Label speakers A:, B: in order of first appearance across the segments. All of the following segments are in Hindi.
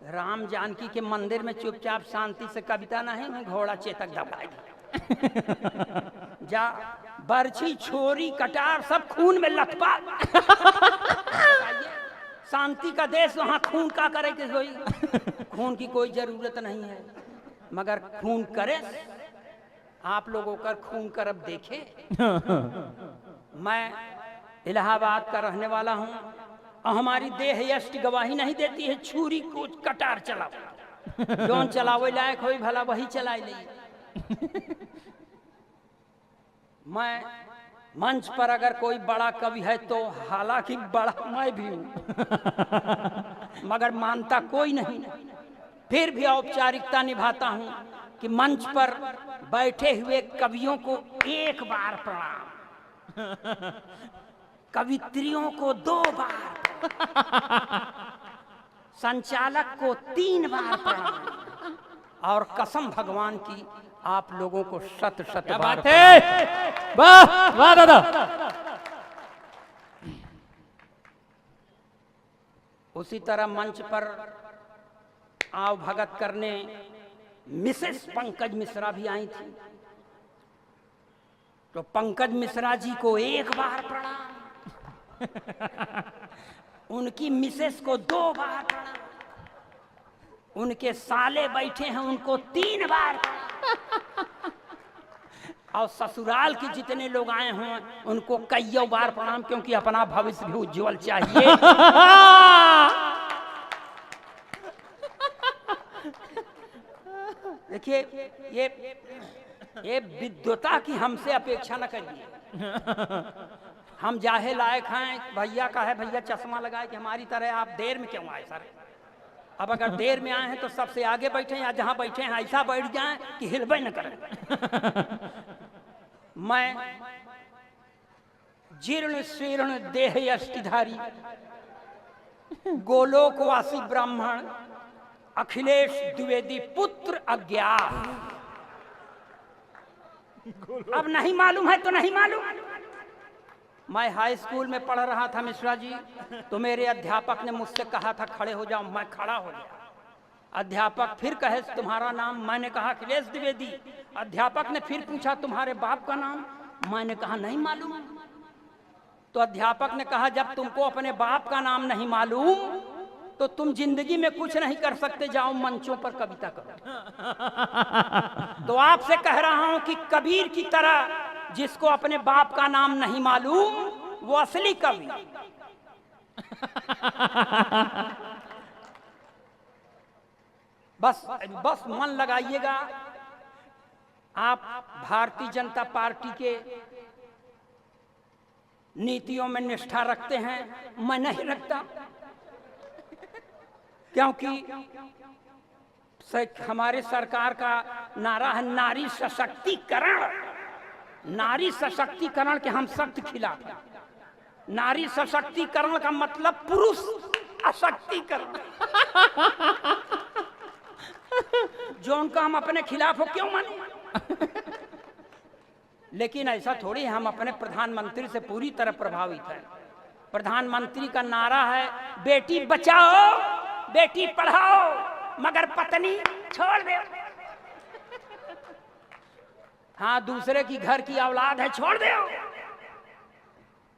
A: राम जानकी के मंदिर में चुपचाप शांति से कविता नहीं में घोड़ा चेतक दबाएगी। जा बरछी छोरी कटार सब खून में लथपथ। शांति का देश वहाँ खून का करे के कोई खून की कोई जरूरत नहीं है, मगर खून करे आप लोगों का खून कर अब देखे। मैं इलाहाबाद का रहने वाला हूँ और हमारी देह यष्टि गवाही नहीं देती है छुरी को कटार चलाओ। जौन चलावे लायक हो भला वही चला ले। मैं मंच पर अगर कोई बड़ा कवि है तो हालांकि बड़ा मैं भी हूँ, मगर मानता कोई नहीं, फिर भी औपचारिकता निभाता हूँ कि मंच पर बैठे हुए कवियों को एक बार प्रणाम, कवित्रियों को 2 बार, संचालक को 3 बार प्रणाम और कसम भगवान की आप लोगों को शत बार।
B: वाह वाह दादा।
A: उसी तरह मंच पर आव भगत करने मिसेस पंकज मिश्रा भी आई थी, तो पंकज मिश्रा जी को 1 बार प्रणाम, उनकी मिसेस को 2 बार प्रणाम, उनके साले बैठे हैं उनको 3 बार, और ससुराल के जितने लोग आए हों उनको कईयों बार प्रणाम, क्योंकि अपना भविष्य भी उज्जवल चाहिए। देखिए ये विद्वता की हमसे अपेक्षा न करिए। हम जाहे लायक हैं, भैया का है भैया चश्मा लगाए कि हमारी तरह आप देर में क्यों आए सर। अब अगर देर में आए हैं तो सबसे आगे बैठे या जहां बैठे हैं ऐसा बैठ जाएं कि हिलबे न करें। मैं जीर्ण शीर्ण देह यष्टिधारी गोलोकवासी ब्राह्मण अखिलेश द्विवेदी पुत्र अज्ञात। अब नहीं मालूम है तो नहीं मालूम। मैं हाई स्कूल में पढ़ रहा था मिश्रा जी, तो मेरे अध्यापक ने मुझसे कहा था खड़े हो जाओ, मैं खड़ा हो गया। अध्यापक फिर कहे तुम्हारा नाम, मैंने कहा अखिलेश द्विवेदी। अध्यापक ने फिर पूछा तुम्हारे बाप का नाम, मैंने कहा नहीं मालूम। तो अध्यापक ने कहा जब तुमको अपने बाप का नाम नहीं मालूम तो तुम जिंदगी में कुछ नहीं कर सकते, जाओ मंचों पर कविता करो। तो आपसे कह रहा हूं कि कबीर की तरह जिसको अपने बाप का नाम नहीं मालूम वो असली कवि। बस मन लगाइएगा। आप भारतीय जनता पार्टी के नीतियों में निष्ठा रखते हैं, मैं नहीं रखता, क्योंकि हमारे सरकार का नारा है नारी सशक्तिकरण। नारी सशक्तिकरण के हम सख्त खिलाफ हैं। नारी सशक्तिकरण का मतलब पुरुष अशक्तिकरण। जो उनका हम अपने खिलाफ हो क्यों माने। लेकिन ऐसा थोड़ी, हम अपने प्रधानमंत्री से पूरी तरह प्रभावित हैं। प्रधानमंत्री का नारा है बेटी बचाओ बेटी पढ़ाओ मगर पत्नी छोड़ दो। हाँ, दूसरे की घर की औलाद है छोड़ दो।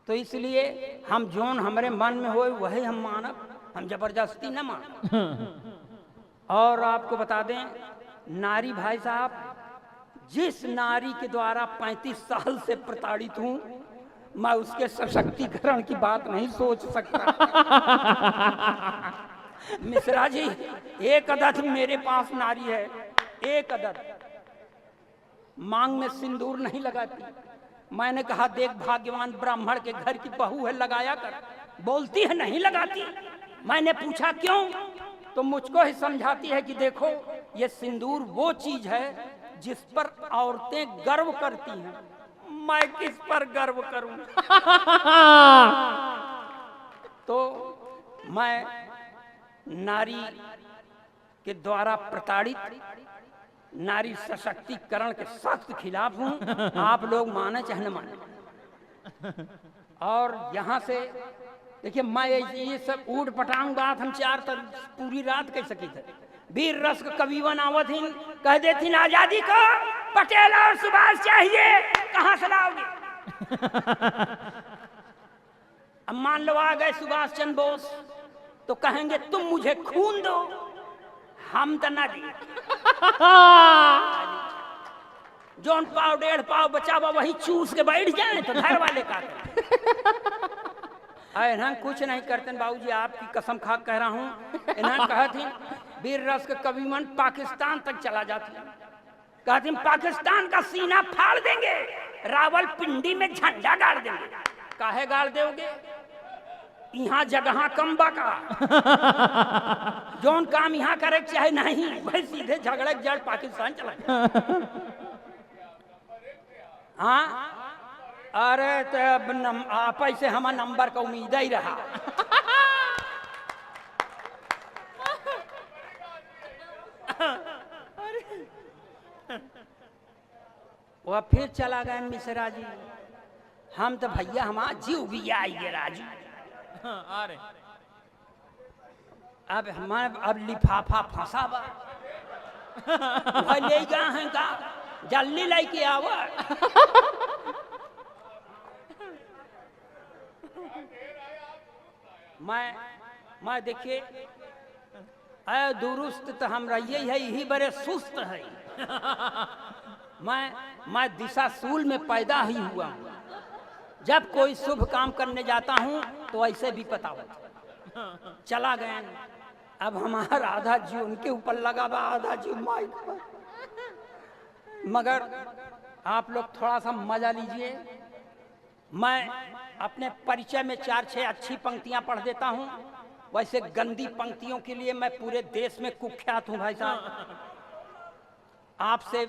A: तो इसलिए हम जोन हमारे मन में हो वही हम मानब, हम जबरदस्ती न मान। और आपको बता दें नारी भाई साहब, जिस नारी के द्वारा 35 साल से प्रताड़ित हूं, मैं उसके सशक्तिकरण की बात नहीं सोच सकता। मिश्रा जी, एक अदद मेरे पास नारी है, एक अदद मांग में सिंदूर नहीं लगाती। मैंने कहा देख भाग्यवान ब्राह्मण के घर की बहू है, लगाया कर। बोलती है नहीं लगाती। मैंने पूछा क्यों, तो मुझको ही समझाती है कि देखो ये सिंदूर वो चीज है जिस पर औरतें गर्व करती हैं, मैं किस पर गर्व करूं। तो मैं नारी के द्वारा प्रताड़ित नारी सशक्तिकरण के सख्त खिलाफ हूं। आप लोग माने चाहे न माने। और यहाँ से देखिए मैं ये सब ऊट पटांग बात हम चार तर पूरी रात कह सकी थे। वीर रस कविवन आवत हिन कह देथिन आजादी को पटेल और सुभाष चाहिए, कहाँ से लाओगे? अब मान लो आ गए सुभाष चंद्र बोस तो कहेंगे तुम मुझे खून दो, हम तो ना दिए। जोन पाव डेढ़ पाव बचावा वही चूस के बैठ जाए तो घर वाले का इन्हें कुछ नहीं करते बाबूजी, आपकी कसम खा कह रहा हूँ। इन्हें कहा थी वीर रस के कविमन पाकिस्तान तक चला जाती, कहती पाकिस्तान का सीना फाड़ देंगे, रावलपिंडी में झंडा गाड़ देंगे। काहे गाड़ दोगे? यहाँ जगह कम बका जोन काम यहाँ करे चाहे नहीं, भाई सीधे झगड़े जड़ पाकिस्तान चला जाए। हाँ अरे तो अब आप से हमारा नंबर का उम्मीद ही रहा। वह फिर चला गए मिश्रा जी। हम तो भैया हमारा जीव भी आइए राजू।
B: अरे
A: अब हमारे अब लिफाफा फंसा बा ले गए हैं का जल्दी लेके आवा। मैं देखिए दुरुस्त तो हम रहिए है, यही बड़े सुस्त है। मैं दिशाशूल में पैदा ही हुआ हूँ। जब कोई शुभ काम करने जाता हूँ तो ऐसे भी पता होता। चला गए, अब हमारा आधा जीव उनके ऊपर लगा बा, आधा जीव माइक पर। मगर आप लोग थोड़ा सा मजा लीजिए। मैं अपने परिचय में 4-6 अच्छी पंक्तियां पढ़ देता हूं। वैसे गंदी पंक्तियों के लिए मैं पूरे देश में कुख्यात हूं भाई साहब। आपसे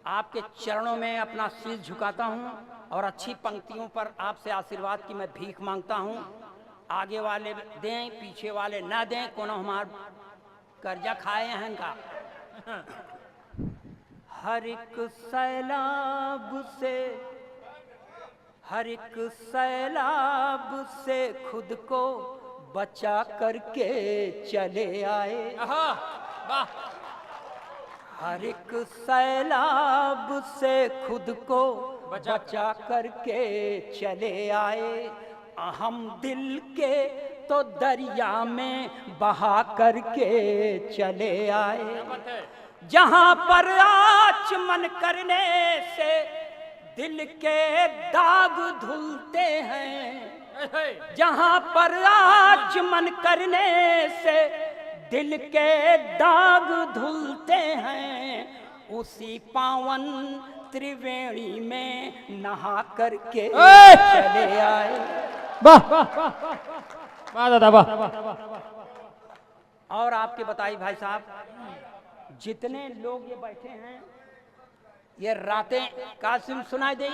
A: आपके चरणों में अपना सिर झुकाता हूं और अच्छी पंक्तियों पर आपसे आशीर्वाद की मैं भीख मांगता हूं। आगे वाले दें, पीछे वाले ना दें, कोनो हमारा कर्जा खाए हैं का। हर एक सैलाब से खुद को बचा करके चले आए।
B: वाह।
A: हर एक सैलाब से खुद को बचा करके चले आए। हम दिल के तो दरिया में बहा करके चले आए। जहाँ पर आचमन करने से दिल के दाग धुलते हैं, जहाँ पर आचमन करने से दिल के दाग धुलते हैं, उसी पावन त्रिवेणी में नहा करके चले आए।
B: वाह वाह दादा वाह।
A: और आपके बताइए भाई साहब, जितने लोग ये बैठे हैं ये रातें कासिम सुनाई दे।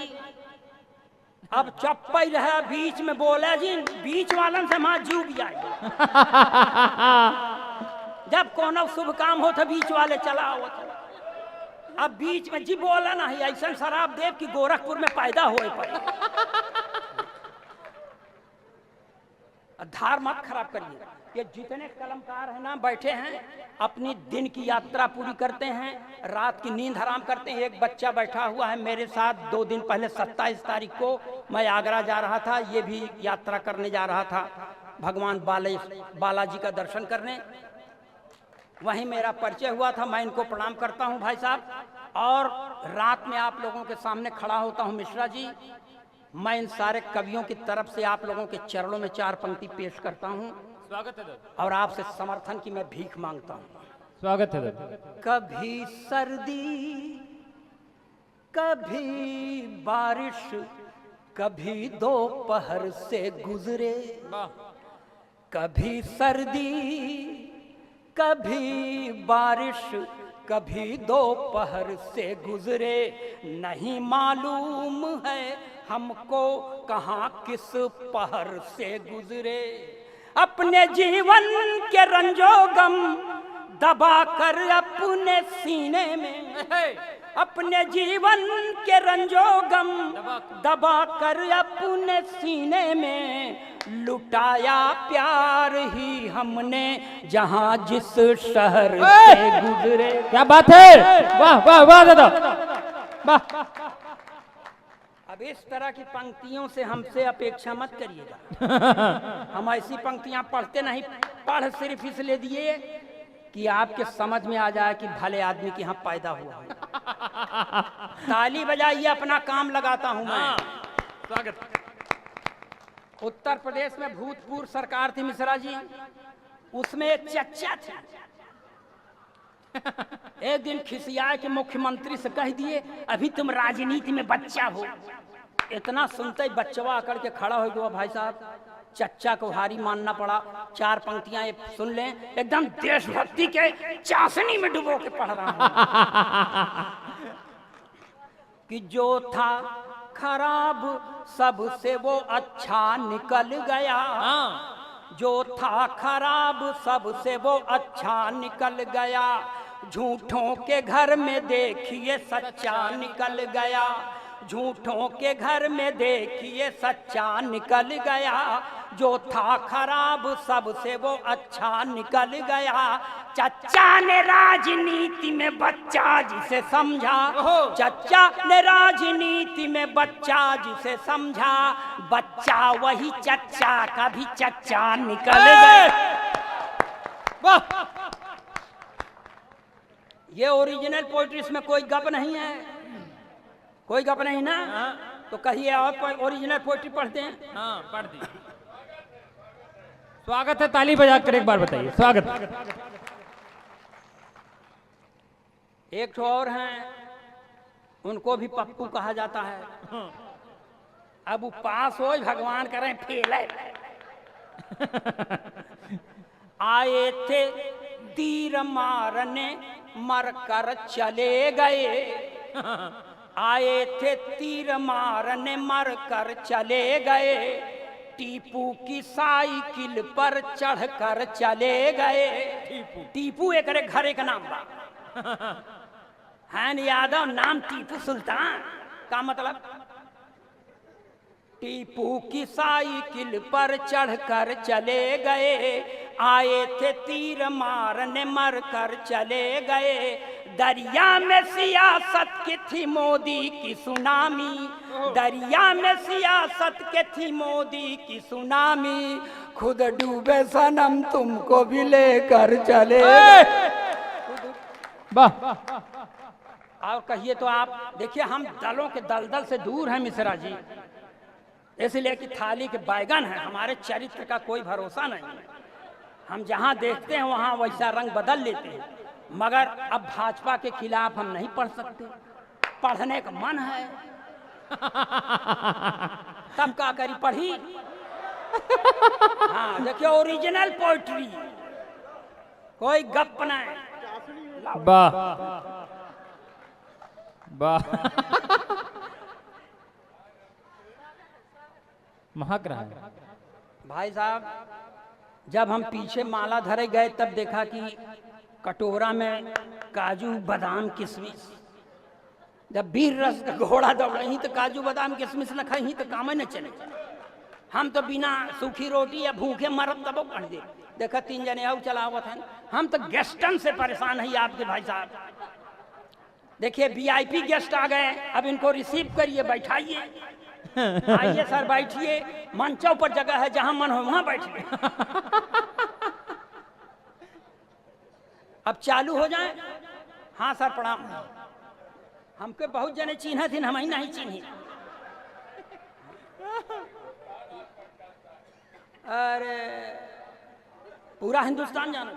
A: अब चप्पा ही रहा, बीच में बोला जी, बीच वालन से मां जीव भी आई। जब कोनो शुभ काम हो तो बीच वाले चला हो। अब बीच में जी बोला नहीं, ऐसा शराब देव की गोरखपुर में पैदा हुए पड़े। धार मत खराब करिए। ये जितने कलमकार हैं ना बैठे हैं, अपनी दिन की यात्रा पूरी करते हैं, रात की नींद हराम करते हैं। एक बच्चा बैठा हुआ है मेरे साथ। 2 दिन पहले 27 तारीख को मैं आगरा जा रहा था, ये भी यात्रा करने जा रहा था भगवान बालाजी का दर्शन करने। वहीं मेरा परिचय हुआ था। मैं इनको प्रणाम करता हूं भाई साहब। और रात में आप लोगों के सामने खड़ा होता हूं मिश्रा जी। मैं इन सारे कवियों की तरफ से आप लोगों के चरणों में 4 पंक्ति पेश करता हूं।
B: स्वागत है दादा।
A: और आपसे समर्थन की मैं भीख मांगता हूं।
B: स्वागत है दादा।
A: कभी सर्दी, कभी बारिश, कभी दोपहर से गुजरे। कभी सर्दी, कभी बारिश, कभी दोपहर से गुजरे। नहीं मालूम है हमको कहाँ किस पहर से गुजरे। अपने जीवन के रंजो गम दबा कर अपने सीने में, अपने जीवन के रंजो गम दबा कर अपने सीने में, लुटाया प्यार ही हमने जहां जिस शहर से गुजरे।
B: क्या बात है, वाह वाह वाह दादा, वाह।
A: अब इस तरह की पंक्तियों से हमसे अपेक्षा मत करिएगा। हम ऐसी पंक्तियां पढ़ते नहीं, पढ़ सिर्फ इसलिए दिए कि आपके समझ में आ जाए कि भले आदमी के यहाँ पैदा हुआ है। ताली बजाइए, अपना काम लगाता हूं मैं।
B: स्वागत।
A: उत्तर प्रदेश में भूतपूर्व सरकार थी मिश्रा जी, उसमें एक चच्चा थे। एक दिन खिसिया के मुख्यमंत्री से कह दिए, अभी तुम राजनीति में बच्चा हो। इतना सुनते ही बच्चवा आकर के खड़ा हो गया। भाई साहब, चच्चा को हारी मानना पड़ा। 4 पंक्तियां ये सुन लें, एकदम देशभक्ति के चाशनी में डुबो के पढ़ रहा हूं। कि जो था खराब सबसे वो अच्छा निकल गया। जो था खराब सबसे वो अच्छा निकल गया। झूठों के घर में देखिए सच्चा निकल गया। झूठों के घर में देखिए सच्चा निकल गया। जो था खराब सबसे वो अच्छा निकल गया। चच्चा ने राजनीति में बच्चा जिसे समझा। चच्चा ने राजनीति में बच्चा जिसे समझा। बच्चा वही चच्चा का भी चच्चा निकल गया। वाह, ये ओरिजिनल पोइट्री, इसमें कोई गप नहीं है, कोई गप नहीं ना। तो कहिए और ओरिजिनल पोइट्री पढ़ते हैं।
B: हाँ, पढ़ दी। स्वागत है, ताली बजा कर एक बार बताइए, स्वागत।
A: एक तो और हैं, उनको भी पप्पू कहा जाता है। अब वो पास हो, भगवान करें फेल है। आए थे तीर मारने मर कर चले गए। आए थे तीर मारने मर कर चले गए। टीपू की साइकिल पर चढ़कर चले गए। टीपू एक घरे का नाम बा है यादव, नाम टीपू सुल्तान का मतलब। टीपू की साइकिल पर चढ़कर चले गए। आए थे तीर मारने मर कर चले गए। दरिया में सियासत की थी मोदी की सुनामी। दरिया में सियासत के थी मोदी की सुनामी। खुद डूबे सनम तुमको भी लेकर चले।
B: वाह।
A: और कहिए तो आप देखिए, हम दलों के दलदल से दूर हैं मिश्रा जी, इसलिए कि थाली के बैगन है। हमारे चरित्र का कोई भरोसा नहीं है। हम जहां देखते हैं वहां वैसा रंग बदल लेते हैं। मगर अब भाजपा के खिलाफ हम नहीं पढ़ सकते, पढ़ने का मन है। तब का करी पढ़ी। हाँ देखिए, ओरिजिनल पोइट्री, कोई गप नहीं।
B: वाह वाह। महक रहा है
A: भाई साहब। जब हम पीछे माला धरे गए तब देखा कि कटोरा में काजू बादाम किशमिश। जब वीर रस का घोड़ा दौड़ही तो काजू बादाम किशमिश न खाई तो काम न चले। हम तो बिना सूखी रोटी या भूखे मरब तब पढ़ दे। देखा 3 जने और चलावत हैं। हम तो गेस्टन से परेशान है आपके भाई साहब। देखिए VIP गेस्ट आ गए, अब इनको रिसीव करिए, बैठाइए। आइए सर बैठिए, मंचों पर जगह है, जहां मन हो वहां बैठिए। अब चालू हो जाए। हाँ सर प्रणाम। हमके बहुत जने चिन्ह थी, हम ही नहीं चिन्ही। अरे पूरा हिंदुस्तान जाना,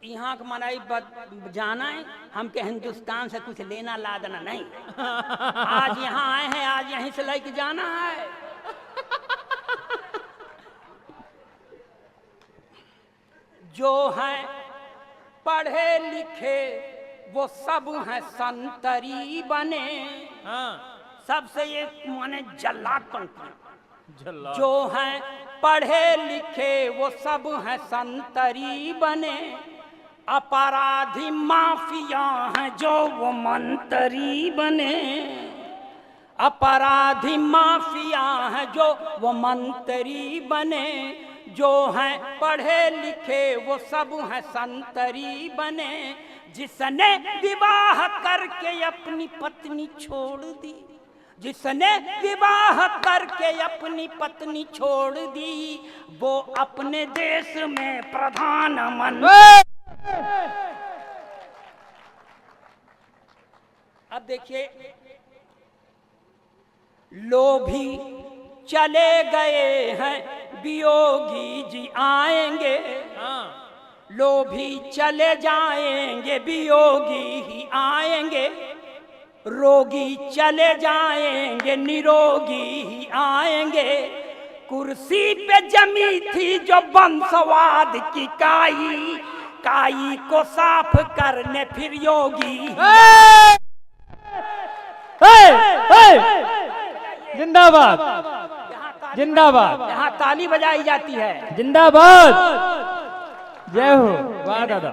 A: यहाँ का मनाई जाना है। हमके हिंदुस्तान से कुछ लेना लादना नहीं। आज यहाँ आए हैं, आज यहीं से लेके जाना है। जो हैं पढ़े लिखे वो सब हैं संतरी बने। सबसे ये माने जल्लाद पंक्ति। जो हैं पढ़े लिखे वो सब हैं संतरी बने। अपराधी माफिया हैं जो वो मंतरी बने। अपराधी माफिया हैं जो वो मंत्री बने, जो हैं पढ़े लिखे वो सब हैं संतरी बने। जिसने विवाह करके अपनी पत्नी छोड़ दी, जिसने विवाह करके अपनी पत्नी छोड़ दी, वो अपने देश में प्रधानमंत्री। अब देखिए, लोभी चले गए हैं वियोगी जी आएंगे, लोभी चले जाएंगे वियोगी ही आएंगे, रोगी चले जाएंगे निरोगी ही आएंगे। कुर्सी पे जमी थी जो वंशवाद की काई, काई को साफ करने फिर योगी।
B: जिंदाबाद जिंदाबाद,
A: यहाँ ताली बजाई जाती है।
B: जिंदाबाद, जय हो। वाह दादा।